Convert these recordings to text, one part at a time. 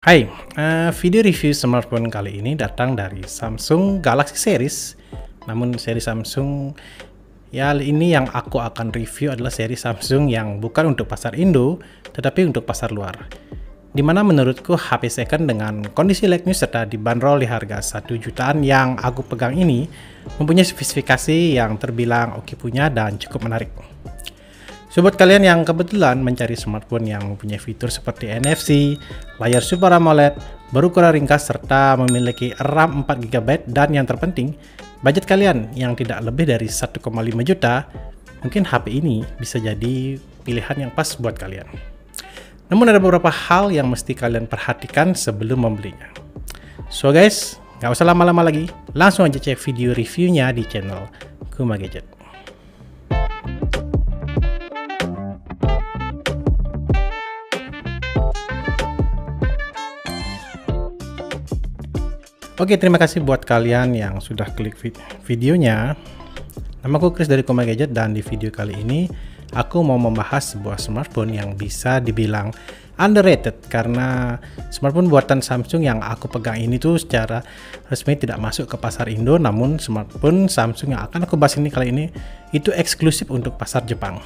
Hai, video review smartphone kali ini datang dari Samsung Galaxy Series. Namun seri Samsung ya ini yang aku akan review adalah seri Samsung yang bukan untuk pasar Indo, tetapi untuk pasar luar. Dimana menurutku HP second dengan kondisi like new serta dibanderol di harga 1 jutaan yang aku pegang ini mempunyai spesifikasi yang terbilang oke punya dan cukup menarik. So, buat kalian yang kebetulan mencari smartphone yang mempunyai fitur seperti NFC, layar Super AMOLED, berukuran ringkas, serta memiliki RAM 4GB, dan yang terpenting, budget kalian yang tidak lebih dari 1,5 juta, mungkin HP ini bisa jadi pilihan yang pas buat kalian. Namun ada beberapa hal yang mesti kalian perhatikan sebelum membelinya. So guys, nggak usah lama-lama lagi, langsung aja cek video reviewnya di channel Kuma Gadget. Oke, terima kasih buat kalian yang sudah klik videonya. Namaku Chris dari Kuma Gadget, dan di video kali ini aku mau membahas sebuah smartphone yang bisa dibilang underrated karena smartphone buatan Samsung yang aku pegang ini tuh secara resmi tidak masuk ke pasar Indo, namun smartphone Samsung yang akan aku bahas ini kali ini itu eksklusif untuk pasar Jepang.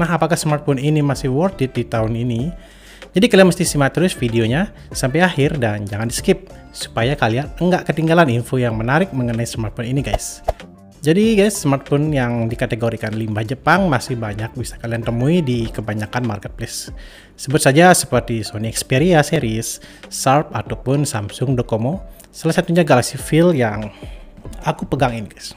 Nah, apakah smartphone ini masih worth it di tahun ini? Jadi kalian mesti simak terus videonya sampai akhir dan jangan di skip supaya kalian enggak ketinggalan info yang menarik mengenai smartphone ini guys. Jadi guys, smartphone yang dikategorikan limbah Jepang masih banyak bisa kalian temui di kebanyakan marketplace. Sebut saja seperti Sony Xperia series, Sharp ataupun Samsung Docomo. Salah satunya Galaxy Fold yang aku pegang ini guys.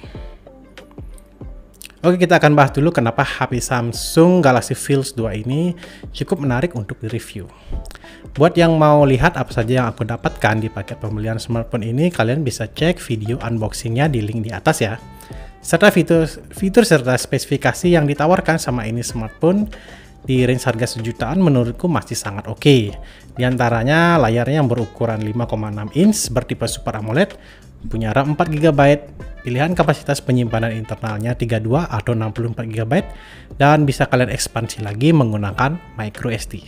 Oke, kita akan bahas dulu kenapa HP Samsung Galaxy Fold 2 ini cukup menarik untuk direview. Buat yang mau lihat apa saja yang aku dapatkan di paket pembelian smartphone ini, kalian bisa cek video unboxingnya di link di atas ya. Serta fitur serta spesifikasi yang ditawarkan sama ini smartphone di range harga sejutaan menurutku masih sangat oke. Di antaranya layarnya yang berukuran 5,6 inch bertipe Super AMOLED, punya RAM 4GB, pilihan kapasitas penyimpanan internalnya 32 atau 64GB, dan bisa kalian ekspansi lagi menggunakan microSD.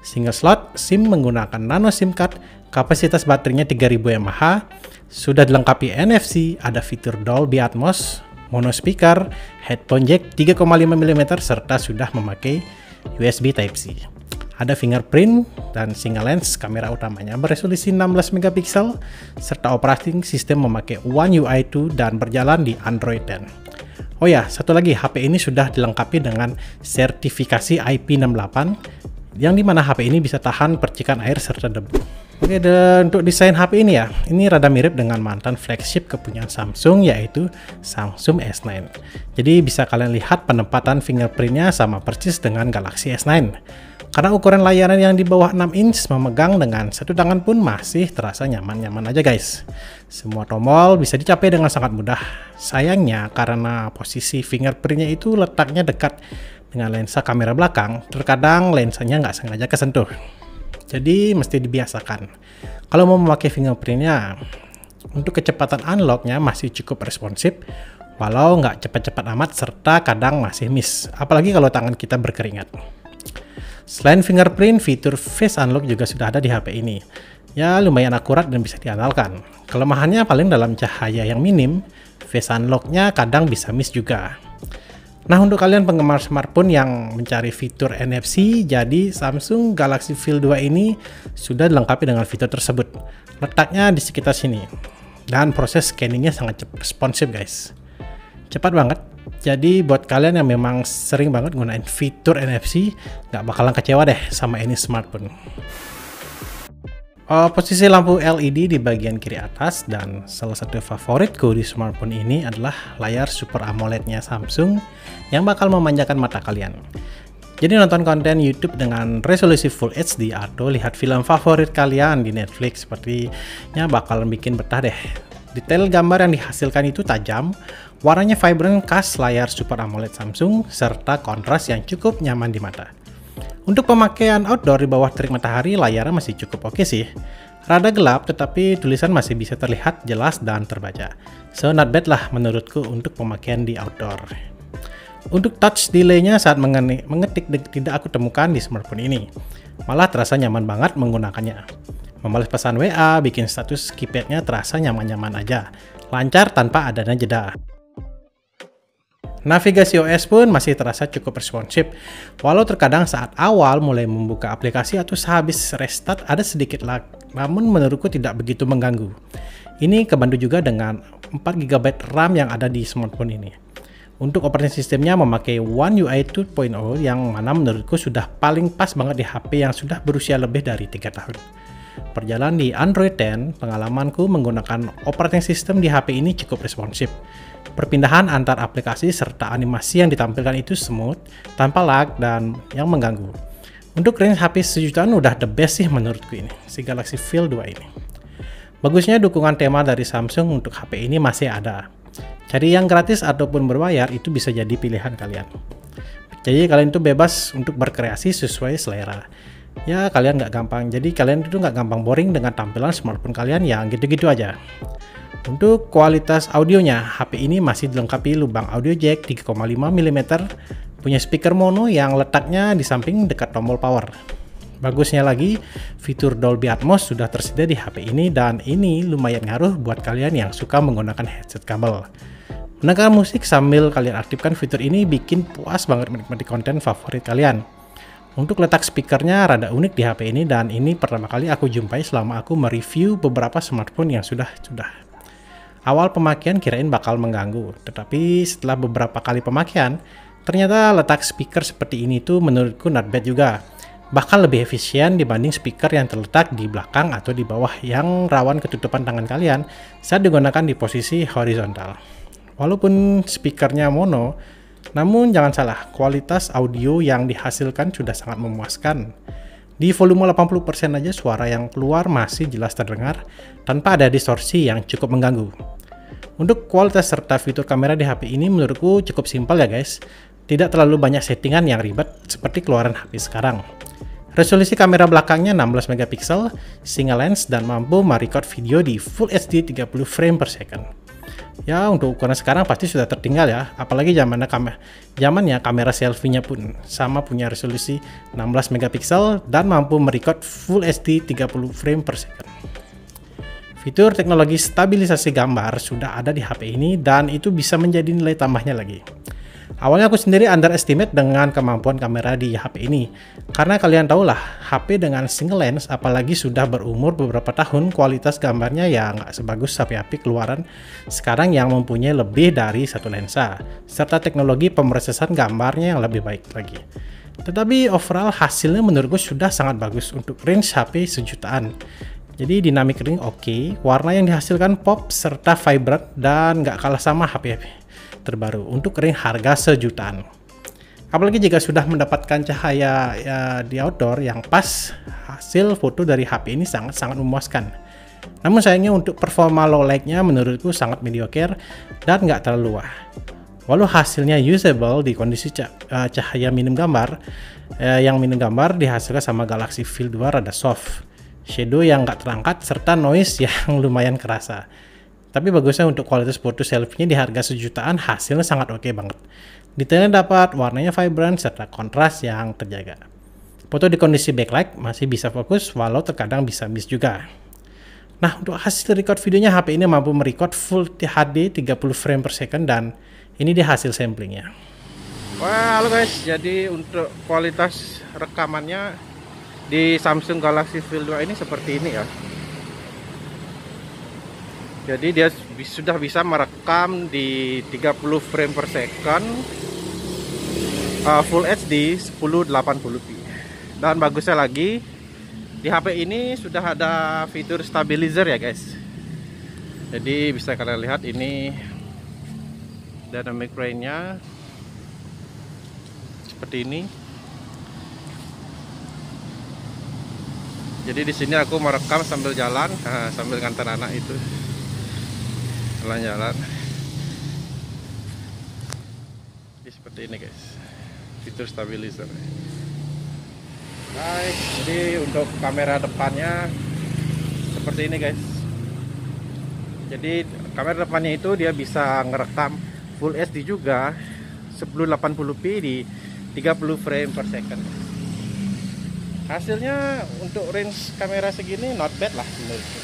Single slot SIM menggunakan nano SIM card, kapasitas baterainya 3000 mAh, sudah dilengkapi NFC, ada fitur Dolby Atmos, mono speaker, headphone jack 3,5mm, serta sudah memakai USB Type-C. Ada fingerprint dan single lens kamera utamanya beresolusi 16MP, serta operating system memakai One UI 2 dan berjalan di Android 10. Oh ya, satu lagi, HP ini sudah dilengkapi dengan sertifikasi IP68, yang dimana HP ini bisa tahan percikan air serta debu. Oke, dan untuk desain HP ini ya, ini rada mirip dengan mantan flagship kepunyaan Samsung, yaitu Samsung S9. Jadi bisa kalian lihat penempatan fingerprintnya sama persis dengan Galaxy S9. Karena ukuran layarnya yang di bawah 6 inch, memegang dengan satu tangan pun masih terasa nyaman-nyaman aja guys. Semua tombol bisa dicapai dengan sangat mudah. Sayangnya karena posisi fingerprintnya itu letaknya dekat dengan lensa kamera belakang, terkadang lensanya nggak sengaja kesentuh. Jadi mesti dibiasakan. Kalau mau memakai fingerprintnya, untuk kecepatan unlocknya masih cukup responsif, walau nggak cepat-cepat amat serta kadang masih miss, apalagi kalau tangan kita berkeringat. Selain fingerprint, fitur face unlock juga sudah ada di HP ini. Ya lumayan akurat dan bisa diandalkan. Kelemahannya paling dalam cahaya yang minim, face unlocknya kadang bisa miss juga. Nah, untuk kalian penggemar smartphone yang mencari fitur NFC, jadi Samsung Galaxy Fold 2 ini sudah dilengkapi dengan fitur tersebut. Letaknya di sekitar sini. Dan proses scanningnya sangat responsif guys. Cepat banget. Jadi buat kalian yang memang sering banget gunain fitur NFC, nggak bakalan kecewa deh sama ini smartphone. Posisi lampu LED di bagian kiri atas, dan salah satu favoritku di smartphone ini adalah layar Super AMOLED-nya Samsung yang bakal memanjakan mata kalian. Jadi nonton konten YouTube dengan resolusi Full HD atau lihat film favorit kalian di Netflix sepertinya bakalan bikin betah deh. Detail gambar yang dihasilkan itu tajam, warnanya vibrant khas layar Super AMOLED Samsung, serta kontras yang cukup nyaman di mata. Untuk pemakaian outdoor di bawah terik matahari, layarnya masih cukup oke sih. Rada gelap, tetapi tulisan masih bisa terlihat jelas dan terbaca. So not bad lah menurutku untuk pemakaian di outdoor. Untuk touch delay-nya saat mengetik tidak aku temukan di smartphone ini. Malah terasa nyaman banget menggunakannya. Membalas pesan WA, bikin status keypadnya terasa nyaman-nyaman aja, lancar tanpa adanya jeda. Navigasi OS pun masih terasa cukup responsif, walau terkadang saat awal mulai membuka aplikasi atau sehabis restart ada sedikit lag, namun menurutku tidak begitu mengganggu. Ini kebantu juga dengan 4 GB RAM yang ada di smartphone ini. Untuk operating sistemnya memakai One UI 2.0 yang mana menurutku sudah paling pas banget di HP yang sudah berusia lebih dari 3 tahun. Perjalanan di Android 10, pengalamanku menggunakan operating system di HP ini cukup responsif. Perpindahan antar aplikasi serta animasi yang ditampilkan itu smooth, tanpa lag dan yang mengganggu. Untuk range HP sejutaan udah the best sih menurutku ini, si Galaxy Fold 2 ini. Bagusnya dukungan tema dari Samsung untuk HP ini masih ada. Cari yang gratis ataupun berbayar itu bisa jadi pilihan kalian. Jadi kalian itu bebas untuk berkreasi sesuai selera. Ya kalian nggak gampang, jadi kalian itu nggak gampang boring dengan tampilan smartphone kalian yang gitu-gitu aja. Untuk kualitas audionya, HP ini masih dilengkapi lubang audio jack 3,5 mm, punya speaker mono yang letaknya di samping dekat tombol power. Bagusnya lagi, fitur Dolby Atmos sudah tersedia di HP ini dan ini lumayan ngaruh buat kalian yang suka menggunakan headset kabel. Mendengar musik sambil kalian aktifkan fitur ini bikin puas banget menikmati konten favorit kalian. Untuk letak speakernya rada unik di HP ini dan ini pertama kali aku jumpai selama aku mereview beberapa smartphone yang sudah. Awal pemakaian kirain bakal mengganggu, tetapi setelah beberapa kali pemakaian, ternyata letak speaker seperti ini tuh menurutku not bad juga. Bahkan lebih efisien dibanding speaker yang terletak di belakang atau di bawah yang rawan ketutupan tangan kalian saat digunakan di posisi horizontal. Walaupun speakernya mono, namun jangan salah, kualitas audio yang dihasilkan sudah sangat memuaskan. Di volume 80% aja suara yang keluar masih jelas terdengar tanpa ada distorsi yang cukup mengganggu. Untuk kualitas serta fitur kamera di HP ini menurutku cukup simpel ya guys. Tidak terlalu banyak settingan yang ribet seperti keluaran HP sekarang. Resolusi kamera belakangnya 16 MP, single lens dan mampu merecord video di Full HD 30 frame per second. Ya untuk ukuran sekarang pasti sudah tertinggal ya, apalagi zamannya kamera selfie-nya pun sama punya resolusi 16 MP dan mampu merecord Full HD 30 frame per second. Fitur teknologi stabilisasi gambar sudah ada di HP ini dan itu bisa menjadi nilai tambahnya lagi. Awalnya aku sendiri underestimate dengan kemampuan kamera di HP ini, karena kalian tahulah HP dengan single lens apalagi sudah berumur beberapa tahun, kualitas gambarnya ya nggak sebagus HP-HP keluaran sekarang yang mempunyai lebih dari satu lensa, serta teknologi pemrosesan gambarnya yang lebih baik lagi. Tetapi overall hasilnya menurutku sudah sangat bagus untuk range HP sejutaan. Jadi dynamic ring oke, warna yang dihasilkan pop serta vibrant dan nggak kalah sama HP terbaru untuk ring harga sejutaan. Apalagi jika sudah mendapatkan cahaya ya, di outdoor yang pas, hasil foto dari HP ini sangat-sangat memuaskan. Namun sayangnya untuk performa low light-nya menurutku sangat mediocre dan nggak terlalu wah. Walau hasilnya usable di kondisi cahaya minim gambar, yang minim gambar dihasilkan sama Galaxy Fold 2 rada soft, shadow yang nggak terangkat serta noise yang lumayan kerasa. Tapi bagusnya untuk kualitas foto selfie-nya di harga sejutaan hasilnya sangat oke banget. Detailnya dapat, warnanya vibrant, serta kontras yang terjaga. Foto di kondisi backlight masih bisa fokus, walau terkadang bisa miss juga. Nah, untuk hasil record videonya HP ini mampu merecord Full HD 30 frame per second dan ini dia hasil samplingnya. Wah, halo guys, jadi untuk kualitas rekamannya di Samsung Galaxy Fold 2 ini seperti ini ya. Jadi dia sudah bisa merekam di 30 frame per second, Full HD 1080p. Dan bagusnya lagi, di HP ini sudah ada fitur stabilizer ya guys. Jadi bisa kalian lihat ini dynamic range-nya seperti ini. Jadi di sini aku merekam sambil jalan, sambil ngantar anak itu. Jalan-jalan seperti ini guys, fitur stabilizer. Baik, jadi untuk kamera depannya seperti ini guys. Jadi kamera depannya itu dia bisa ngerekam Full HD juga 1080p di 30 frame per second. Hasilnya untuk range kamera segini not bad lah menurutku.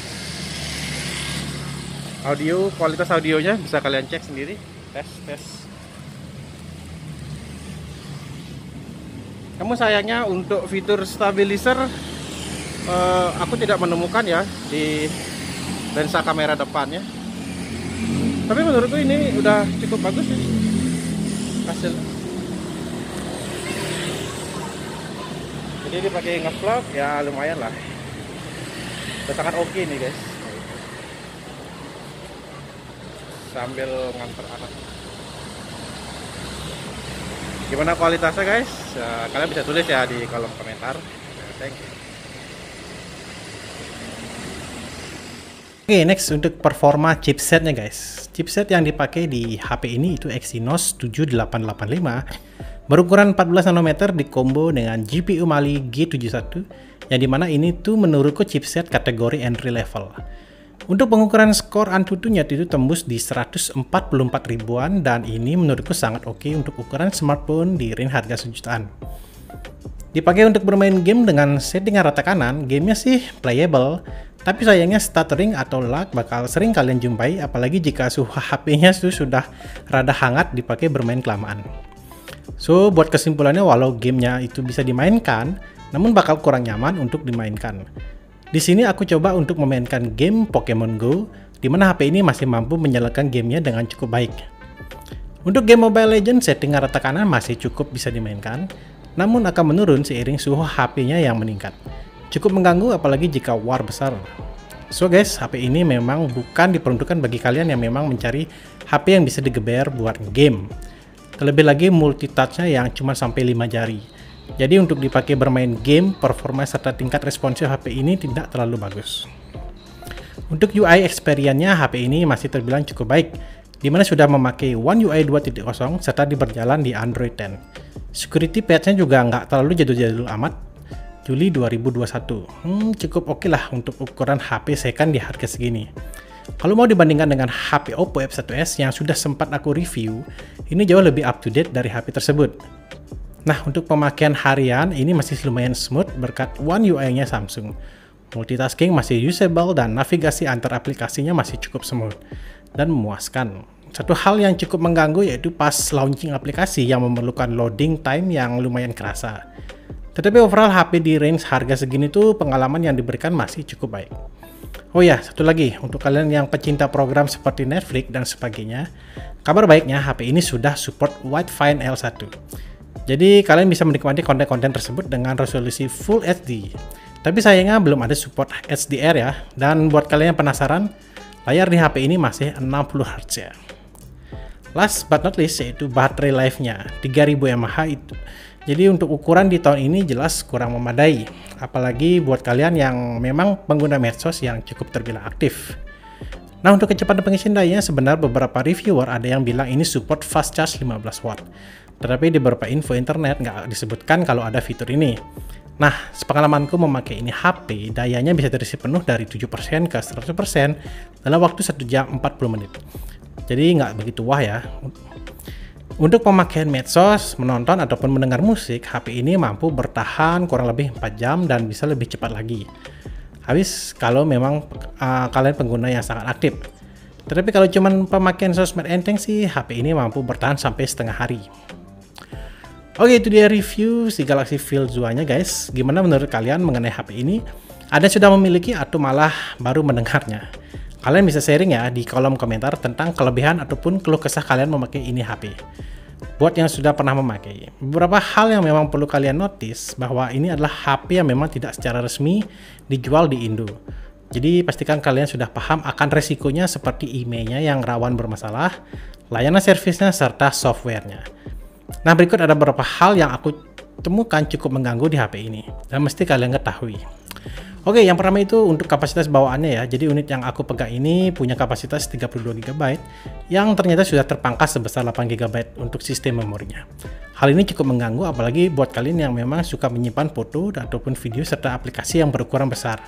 Audio, kualitas audionya bisa kalian cek sendiri. Tes. Namun sayangnya untuk fitur stabilizer aku tidak menemukan ya di lensa kamera depannya. Tapi menurutku ini udah cukup bagus sih hasil. Jadi dipakai nge-vlog ya lumayan lah. Udah sangat oke nih guys. Sambil nganter anak. Gimana kualitasnya guys? Kalian bisa tulis ya di kolom komentar. Thank you. Oke, next untuk performa chipsetnya guys. Chipset yang dipakai di HP ini itu Exynos 7885 berukuran 14 nanometer di combo dengan GPU Mali G71 yang dimana ini tuh menurutku chipset kategori entry level. Untuk pengukuran skor Antutunya itu tembus di 144 ribuan dan ini menurutku sangat oke untuk ukuran smartphone di range harga sejutaan. Dipakai untuk bermain game dengan settingan rata kanan, gamenya sih playable, tapi sayangnya stuttering atau lag bakal sering kalian jumpai apalagi jika suhu HP-nya sudah rada hangat dipakai bermain kelamaan. So, buat kesimpulannya walau gamenya itu bisa dimainkan, namun bakal kurang nyaman untuk dimainkan. Di sini aku coba untuk memainkan game Pokemon Go, di mana HP ini masih mampu menyalakan gamenya dengan cukup baik. Untuk game Mobile Legends, settingan rata kanan masih cukup bisa dimainkan, namun akan menurun seiring suhu HP-nya yang meningkat. Cukup mengganggu apalagi jika war besar. So guys, HP ini memang bukan diperuntukkan bagi kalian yang memang mencari HP yang bisa digeber buat game. Terlebih lagi multitouch-nya yang cuma sampai 5 jari. Jadi untuk dipakai bermain game, performa serta tingkat responsif HP ini tidak terlalu bagus. Untuk UI experience-nya HP ini masih terbilang cukup baik, di mana sudah memakai One UI 2.0 serta berjalan di Android 10. Security patch-nya juga nggak terlalu jadul-jadul amat, Juli 2021. Cukup oke lah untuk ukuran HP second di harga segini. Kalau mau dibandingkan dengan HP Oppo F1s yang sudah sempat aku review, ini jauh lebih up to date dari HP tersebut. Nah, untuk pemakaian harian ini masih lumayan smooth berkat One UI-nya Samsung. Multitasking masih usable dan navigasi antar aplikasinya masih cukup smooth dan memuaskan. Satu hal yang cukup mengganggu yaitu pas launching aplikasi yang memerlukan loading time yang lumayan kerasa. Tetapi overall HP di range harga segini tuh pengalaman yang diberikan masih cukup baik. Oh ya, satu lagi untuk kalian yang pecinta program seperti Netflix dan sebagainya, kabar baiknya HP ini sudah support Widefine L1. Jadi kalian bisa menikmati konten-konten tersebut dengan resolusi Full HD. Tapi sayangnya belum ada support HDR ya. Dan buat kalian yang penasaran, layar di HP ini masih 60 Hz ya. Last but not least yaitu baterai life-nya 3000 mAh itu. Jadi untuk ukuran di tahun ini jelas kurang memadai. Apalagi buat kalian yang memang pengguna medsos yang cukup terbilang aktif. Nah, untuk kecepatan pengisian daya sebenarnya beberapa reviewer ada yang bilang ini support fast charge 15 watt. Tetapi di beberapa info internet nggak disebutkan kalau ada fitur ini. Nah, sepengalamanku memakai ini HP, dayanya bisa terisi penuh dari 7% ke 100% dalam waktu 1 jam 40 menit. Jadi nggak begitu wah ya. Untuk pemakaian medsos, menonton, ataupun mendengar musik, HP ini mampu bertahan kurang lebih 4 jam dan bisa lebih cepat lagi. Habis kalau memang kalian pengguna yang sangat aktif. Tetapi kalau cuman pemakaian sosmed enteng sih, HP ini mampu bertahan sampai setengah hari. Oke, itu dia review si Galaxy Fold 2-nya guys. Gimana menurut kalian mengenai HP ini? Ada sudah memiliki atau malah baru mendengarnya? Kalian bisa sharing ya di kolom komentar tentang kelebihan ataupun keluh kesah kalian memakai ini HP. Buat yang sudah pernah memakai, beberapa hal yang memang perlu kalian notice bahwa ini adalah HP yang memang tidak secara resmi dijual di Indo. Jadi pastikan kalian sudah paham akan resikonya seperti emailnya yang rawan bermasalah, layanan servisnya serta softwarenya. Nah, berikut ada beberapa hal yang aku temukan cukup mengganggu di HP ini dan mesti kalian ketahui. Oke, yang pertama itu untuk kapasitas bawaannya ya. Jadi unit yang aku pegang ini punya kapasitas 32 GB yang ternyata sudah terpangkas sebesar 8 GB untuk sistem memorinya. Hal ini cukup mengganggu apalagi buat kalian yang memang suka menyimpan foto ataupun video serta aplikasi yang berukuran besar.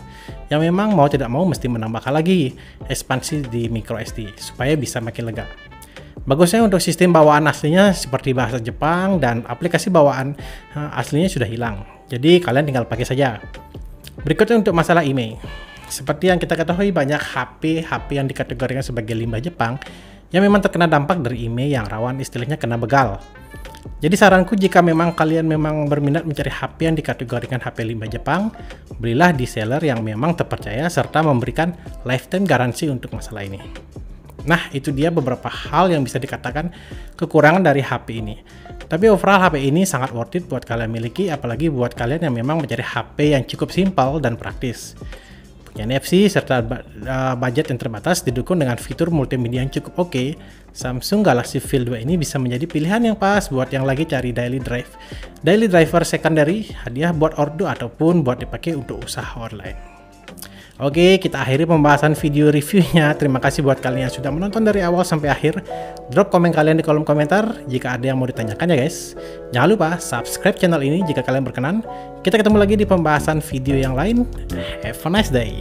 Yang memang mau tidak mau mesti menambahkan lagi ekspansi di microSD supaya bisa makin lega. Bagusnya untuk sistem bawaan aslinya seperti bahasa Jepang dan aplikasi bawaan aslinya sudah hilang. Jadi kalian tinggal pakai saja. Berikutnya untuk masalah email. Seperti yang kita ketahui, banyak HP yang dikategorikan sebagai limbah Jepang yang memang terkena dampak dari email yang rawan istilahnya kena begal. Jadi saranku, jika memang kalian berminat mencari HP yang dikategorikan HP limbah Jepang, belilah di seller yang memang terpercaya serta memberikan lifetime garansi untuk masalah ini. Nah, itu dia beberapa hal yang bisa dikatakan kekurangan dari HP ini. Tapi overall HP ini sangat worth it buat kalian miliki, apalagi buat kalian yang memang mencari HP yang cukup simpel dan praktis. NFC serta budget yang terbatas, didukung dengan fitur multimedia yang cukup oke, Samsung Galaxy Fold 2 ini bisa menjadi pilihan yang pas buat yang lagi cari daily driver secondary, hadiah buat ordo ataupun buat dipakai untuk usaha online. Oke, kita akhiri pembahasan video reviewnya. Terima kasih buat kalian yang sudah menonton dari awal sampai akhir. Drop komen kalian di kolom komentar jika ada yang mau ditanyakan ya guys. Jangan lupa subscribe channel ini jika kalian berkenan. Kita ketemu lagi di pembahasan video yang lain. Have a nice day.